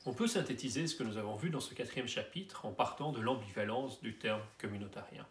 On peut synthétiser ce que nous avons vu dans ce quatrième chapitre en partant de l'ambivalence du terme communautarien.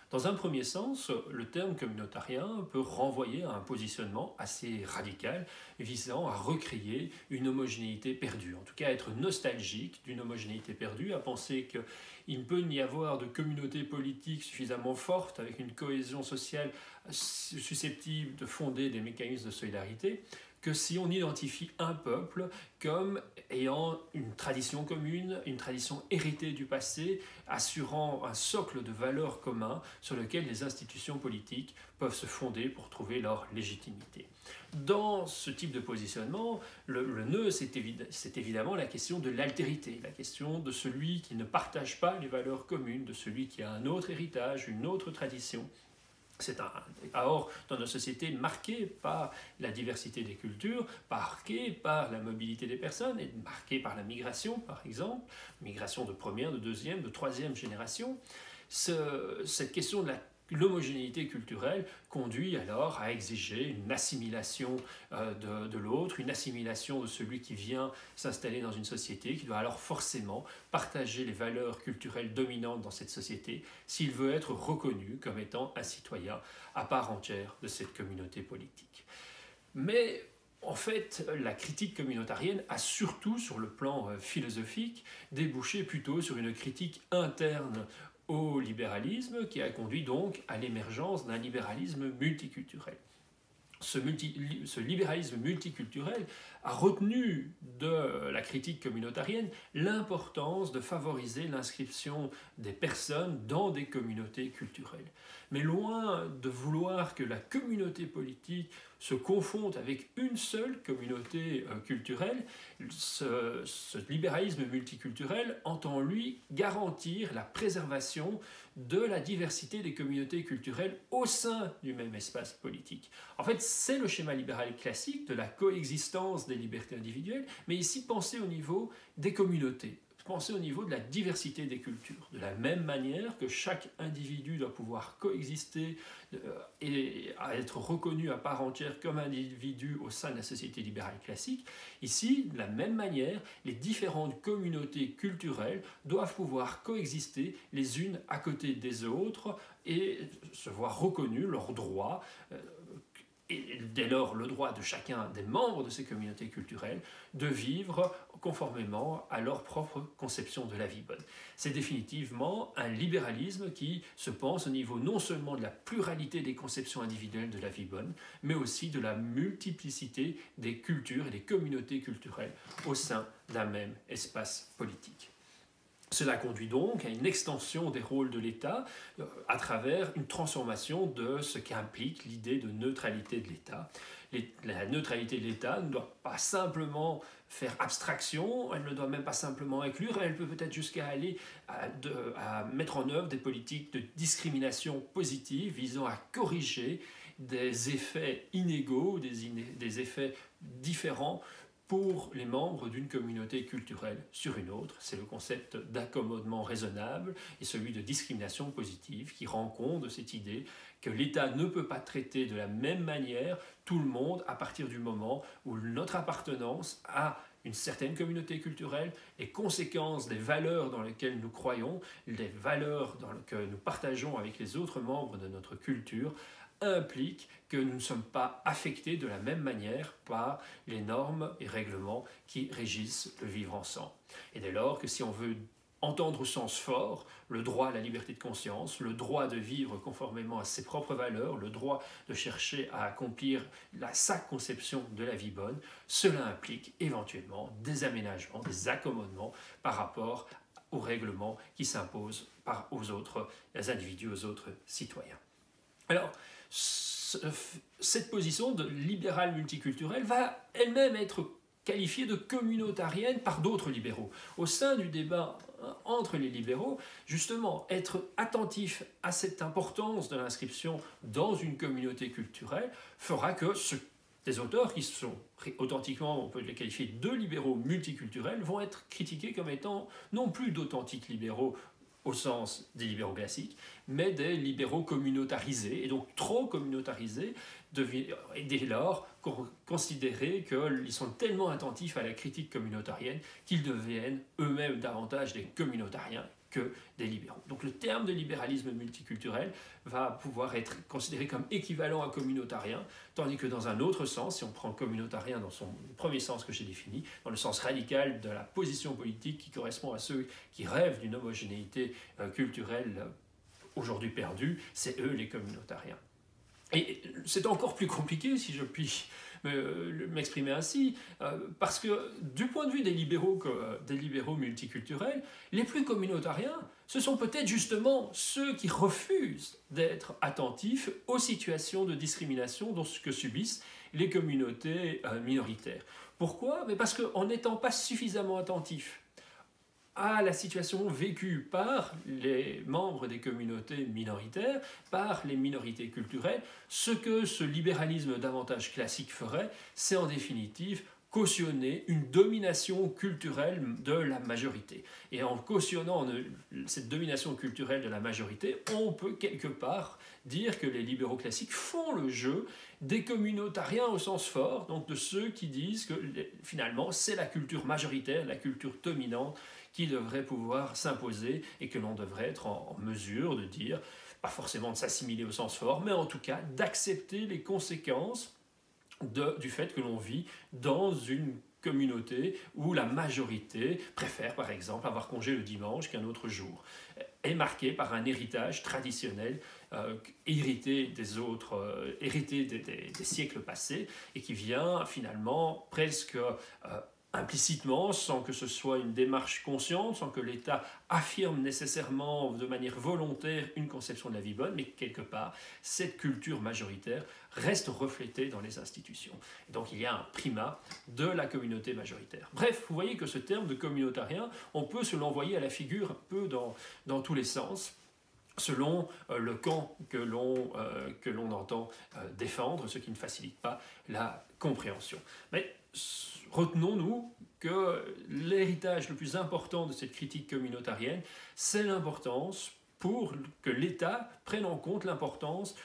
Dans un premier sens, le terme communautarien peut renvoyer à un positionnement assez radical visant à recréer une homogénéité perdue, en tout cas à être nostalgique d'une homogénéité perdue, à penser qu'il ne peut n'y avoir de communauté politique suffisamment forte avec une cohésion sociale susceptible de fonder des mécanismes de solidarité que si on identifie un peuple comme ayant une tradition commune, une tradition héritée du passé, assurant un socle de valeurs communs sur lequel les institutions politiques peuvent se fonder pour trouver leur légitimité. Dans ce type de positionnement, le nœud, c'est évidemment la question de l'altérité, la question de celui qui ne partage pas les valeurs communes, de celui qui a un autre héritage, une autre tradition. Or, dans nos sociétés marquées par la diversité des cultures, marquées par la mobilité des personnes et marquées par la migration, par exemple, migration de première, de deuxième, de troisième génération, cette question de l'homogénéité culturelle conduit alors à exiger une assimilation de l'autre, une assimilation de celui qui vient s'installer dans une société, qui doit alors forcément partager les valeurs culturelles dominantes dans cette société s'il veut être reconnu comme étant un citoyen à part entière de cette communauté politique. Mais en fait, la critique communautarienne a surtout, sur le plan philosophique, débouché plutôt sur une critique interne au libéralisme qui a conduit donc à l'émergence d'un libéralisme multiculturel. Ce libéralisme multiculturel a retenu de la critique communautarienne l'importance de favoriser l'inscription des personnes dans des communautés culturelles. Mais loin de vouloir que la communauté politique se confonde avec une seule communauté culturelle, ce libéralisme multiculturel entend, lui, garantir la préservation de la diversité des communautés culturelles au sein du même espace politique. En fait, c'est le schéma libéral classique de la coexistence des libertés individuelles, mais ici pensé au niveau des communautés, pensé au niveau de la diversité des cultures. De la même manière que chaque individu doit pouvoir coexister et être reconnu à part entière comme individu au sein de la société libérale classique, ici, de la même manière, les différentes communautés culturelles doivent pouvoir coexister les unes à côté des autres et se voir reconnus leurs droits, et dès lors le droit de chacun des membres de ces communautés culturelles de vivre conformément à leur propre conception de la vie bonne. C'est définitivement un libéralisme qui se pense au niveau non seulement de la pluralité des conceptions individuelles de la vie bonne, mais aussi de la multiplicité des cultures et des communautés culturelles au sein d'un même espace politique. Cela conduit donc à une extension des rôles de l'État à travers une transformation de ce qu'implique l'idée de neutralité de l'État. La neutralité de l'État ne doit pas simplement faire abstraction, elle ne doit même pas simplement inclure, elle peut peut-être jusqu'à aller à mettre en œuvre des politiques de discrimination positive visant à corriger des effets inégaux, des effets différents pour les membres d'une communauté culturelle sur une autre. C'est le concept d'accommodement raisonnable et celui de discrimination positive qui rend compte de cette idée que l'État ne peut pas traiter de la même manière tout le monde à partir du moment où notre appartenance à une certaine communauté culturelle, les conséquences des valeurs dans lesquelles nous croyons, les valeurs que nous partageons avec les autres membres de notre culture, implique que nous ne sommes pas affectés de la même manière par les normes et règlements qui régissent le vivre ensemble. Et dès lors que si on veut entendre au sens fort le droit à la liberté de conscience, le droit de vivre conformément à ses propres valeurs, le droit de chercher à accomplir sa conception de la vie bonne, cela implique éventuellement des aménagements, des accommodements par rapport aux règlements qui s'imposent aux autres individus, aux autres citoyens. Alors, cette position de libéral multiculturel va elle-même être qualifiée de communautarienne par d'autres libéraux. Au sein du débat entre les libéraux, justement, être attentif à cette importance de l'inscription dans une communauté culturelle fera que des auteurs qui sont authentiquement, on peut les qualifier de libéraux multiculturels, vont être critiqués comme étant non plus d'authentiques libéraux au sens des libéraux classiques, mais des libéraux communautarisés, et donc trop communautarisés, et dès lors considérer qu'ils sont tellement attentifs à la critique communautarienne qu'ils deviennent eux-mêmes davantage des communautariens que des libéraux. Donc le terme de libéralisme multiculturel va pouvoir être considéré comme équivalent à communautarien, tandis que dans un autre sens, si on prend communautarien dans son premier sens que j'ai défini, dans le sens radical de la position politique qui correspond à ceux qui rêvent d'une homogénéité culturelle aujourd'hui perdue, c'est eux les communautariens. Et c'est encore plus compliqué, si je puis m'exprimer ainsi, parce que du point de vue des libéraux multiculturels, les plus communautariens, ce sont peut-être justement ceux qui refusent d'être attentifs aux situations de discrimination dont que subissent les communautés minoritaires. Pourquoi? Mais parce qu'en n'étant pas suffisamment attentifs à la situation vécue par les membres des communautés minoritaires, par les minorités culturelles, ce que ce libéralisme davantage classique ferait, c'est en définitive cautionner une domination culturelle de la majorité. Et en cautionnant cette domination culturelle de la majorité, on peut quelque part dire que les libéraux classiques font le jeu des communautariens au sens fort, donc de ceux qui disent que finalement c'est la culture majoritaire, la culture dominante, qui devrait pouvoir s'imposer et que l'on devrait être en mesure de dire, pas forcément de s'assimiler au sens fort, mais en tout cas d'accepter les conséquences du fait que l'on vit dans une communauté où la majorité préfère par exemple avoir congé le dimanche qu'un autre jour, est marquée par un héritage traditionnel hérité des siècles passés et qui vient finalement presque implicitement, sans que ce soit une démarche consciente, sans que l'État affirme nécessairement de manière volontaire une conception de la vie bonne, mais quelque part, cette culture majoritaire reste reflétée dans les institutions. Et donc il y a un primat de la communauté majoritaire. Bref, vous voyez que ce terme de communautarien, on peut se l'envoyer à la figure un peu dans tous les sens, selon le camp que l'on entend défendre, ce qui ne facilite pas la compréhension. Mais retenons-nous que l'héritage le plus important de cette critique communautarienne, c'est l'importance pour que l'État prenne en compte l'importance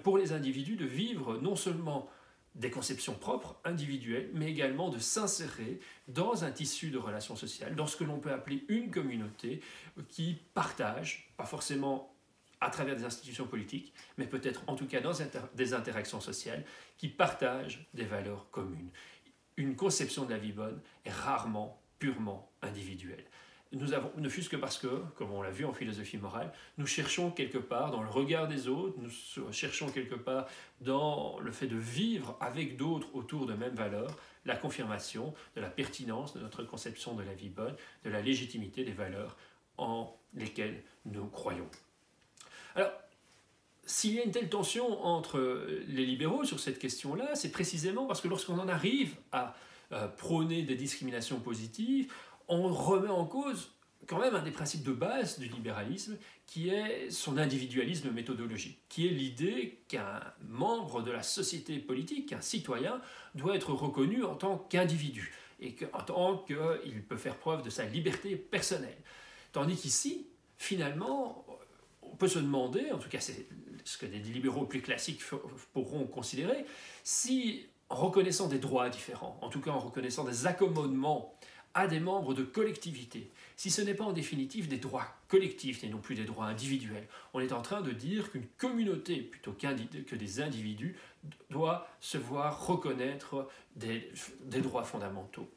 pour les individus de vivre non seulement des conceptions propres, individuelles, mais également de s'insérer dans un tissu de relations sociales, dans ce que l'on peut appeler une communauté qui partage, pas forcément à travers des institutions politiques, mais peut-être en tout cas dans des interactions sociales, qui partagent des valeurs communes. Une conception de la vie bonne est rarement purement individuelle. Ne fût-ce que parce que, comme on l'a vu en philosophie morale, nous cherchons quelque part dans le regard des autres, nous cherchons quelque part dans le fait de vivre avec d'autres autour de mêmes valeurs, la confirmation de la pertinence de notre conception de la vie bonne, de la légitimité des valeurs en lesquelles nous croyons. Alors, s'il y a une telle tension entre les libéraux sur cette question-là, c'est précisément parce que lorsqu'on en arrive à prôner des discriminations positives, on remet en cause quand même un des principes de base du libéralisme, qui est son individualisme méthodologique, qui est l'idée qu'un membre de la société politique, qu'un citoyen, doit être reconnu en tant qu'individu, et en tant qu'il peut faire preuve de sa liberté personnelle. Tandis qu'ici, finalement, on peut se demander, en tout cas c'est ce que des libéraux plus classiques pourront considérer, si en reconnaissant des droits différents, en tout cas en reconnaissant des accommodements à des membres de collectivités, si ce n'est pas en définitive des droits collectifs et non plus des droits individuels, on est en train de dire qu'une communauté, plutôt que des individus, doit se voir reconnaître des droits fondamentaux.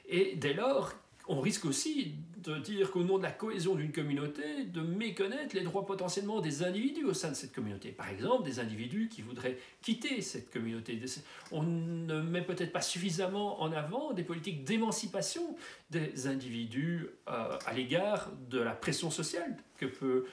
Et dès lors, on risque aussi de dire qu'au nom de la cohésion d'une communauté, de méconnaître les droits potentiellement des individus au sein de cette communauté. Par exemple, des individus qui voudraient quitter cette communauté. On ne met peut-être pas suffisamment en avant des politiques d'émancipation des individus à l'égard de la pression sociale que peut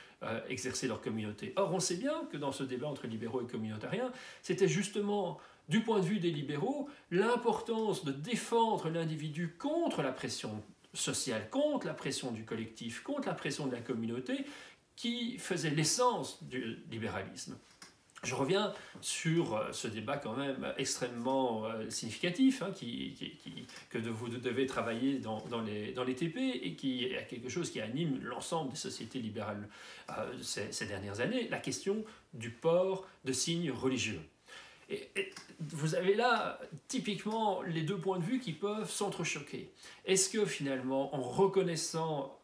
exercer leur communauté. Or, on sait bien que dans ce débat entre libéraux et communautariens, c'était justement, du point de vue des libéraux, l'importance de défendre l'individu contre la pression sociale, contre la pression du collectif, contre la pression de la communauté, qui faisait l'essence du libéralisme. Je reviens sur ce débat quand même extrêmement significatif que vous devez travailler dans les TP et qui est quelque chose qui anime l'ensemble des sociétés libérales ces dernières années, la question du port de signes religieux. Et vous avez là typiquement les deux points de vue qui peuvent s'entrechoquer. Est-ce que finalement, en reconnaissant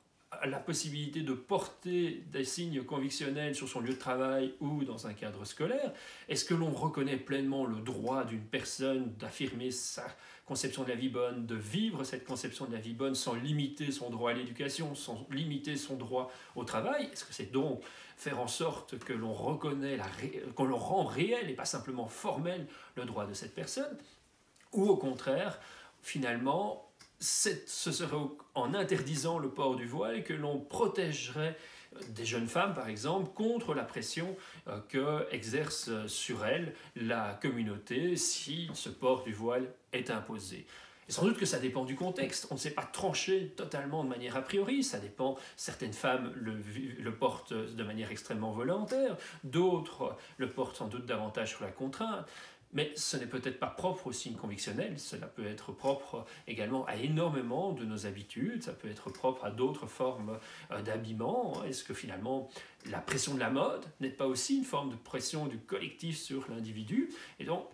la possibilité de porter des signes convictionnels sur son lieu de travail ou dans un cadre scolaire, est-ce que l'on reconnaît pleinement le droit d'une personne d'affirmer sa conception de la vie bonne, de vivre cette conception de la vie bonne sans limiter son droit à l'éducation, sans limiter son droit au travail? Est-ce que c'est donc faire en sorte que l'on reconnaît, qu'on le rend réel et pas simplement formel le droit de cette personne? Ou au contraire, finalement, ce serait en interdisant le port du voile que l'on protégerait des jeunes femmes, par exemple, contre la pression qu'exerce sur elles la communauté si ce port du voile est imposé. Et sans doute que ça dépend du contexte. On ne sait pas trancher totalement de manière a priori. Ça dépend. Certaines femmes le portent de manière extrêmement volontaire, d'autres le portent sans doute davantage sur la contrainte. Mais ce n'est peut-être pas propre au signe convictionnel, cela peut être propre également à énormément de nos habitudes, ça peut être propre à d'autres formes d'habillement. Est-ce que finalement la pression de la mode n'est pas aussi une forme de pression du collectif sur l'individu? Et donc,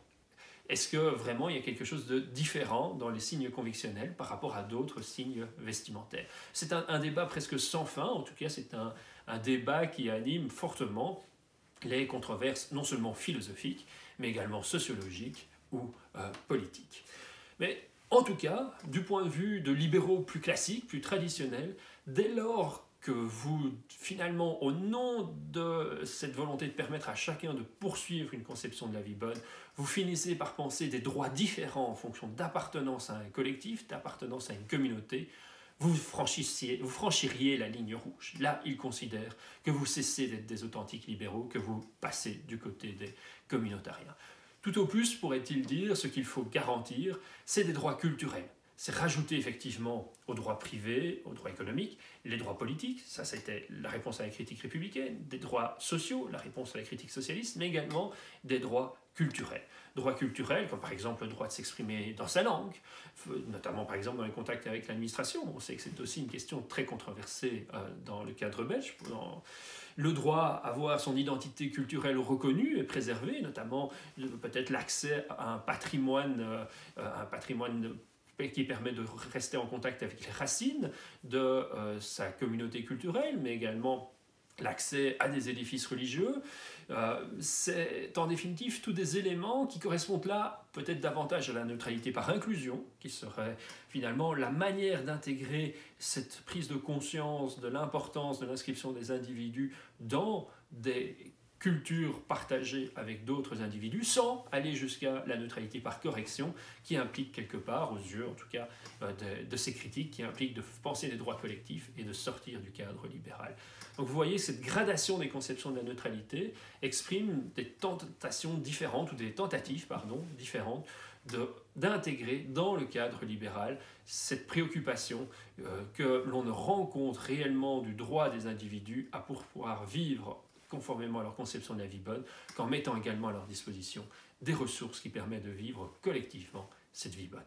est-ce que vraiment il y a quelque chose de différent dans les signes convictionnels par rapport à d'autres signes vestimentaires? C'est un débat presque sans fin, en tout cas c'est un débat qui anime fortement les controverses non seulement philosophiques, mais également sociologiques ou politiques. Mais en tout cas, du point de vue de libéraux plus classiques, plus traditionnels, dès lors que vous, finalement, au nom de cette volonté de permettre à chacun de poursuivre une conception de la vie bonne, vous finissez par penser des droits différents en fonction d'appartenance à un collectif, d'appartenance à une communauté, vous franchiriez la ligne rouge. Là, ils considèrent que vous cessez d'être des authentiques libéraux, que vous passez du côté des communautariens. Tout au plus, pourrait-il dire, ce qu'il faut garantir, c'est des droits culturels. C'est rajouter effectivement aux droits privés, aux droits économiques, les droits politiques, ça c'était la réponse à la critique républicaine, des droits sociaux, la réponse à la critique socialiste, mais également des droits culturels. Droits culturels, comme par exemple le droit de s'exprimer dans sa langue, notamment par exemple dans les contacts avec l'administration. On sait que c'est aussi une question très controversée dans le cadre belge. Le droit à avoir son identité culturelle reconnue et préservée, notamment peut-être l'accès à un patrimoine qui permet de rester en contact avec les racines de sa communauté culturelle, mais également l'accès à des édifices religieux. C'est en définitive tous des éléments qui correspondent là peut-être davantage à la neutralité par inclusion, qui serait finalement la manière d'intégrer cette prise de conscience de l'importance de l'inscription des individus dans des culture partagée avec d'autres individus sans aller jusqu'à la neutralité par correction qui implique quelque part, aux yeux en tout cas de ces critiques, qui implique de penser les droits collectifs et de sortir du cadre libéral. Donc vous voyez, cette gradation des conceptions de la neutralité exprime des tentations différentes, ou des tentatives, différentes d'intégrer dans le cadre libéral cette préoccupation que l'on ne rend compte réellement du droit des individus à pouvoir vivre conformément à leur conception de la vie bonne, qu'en mettant également à leur disposition des ressources qui permettent de vivre collectivement cette vie bonne.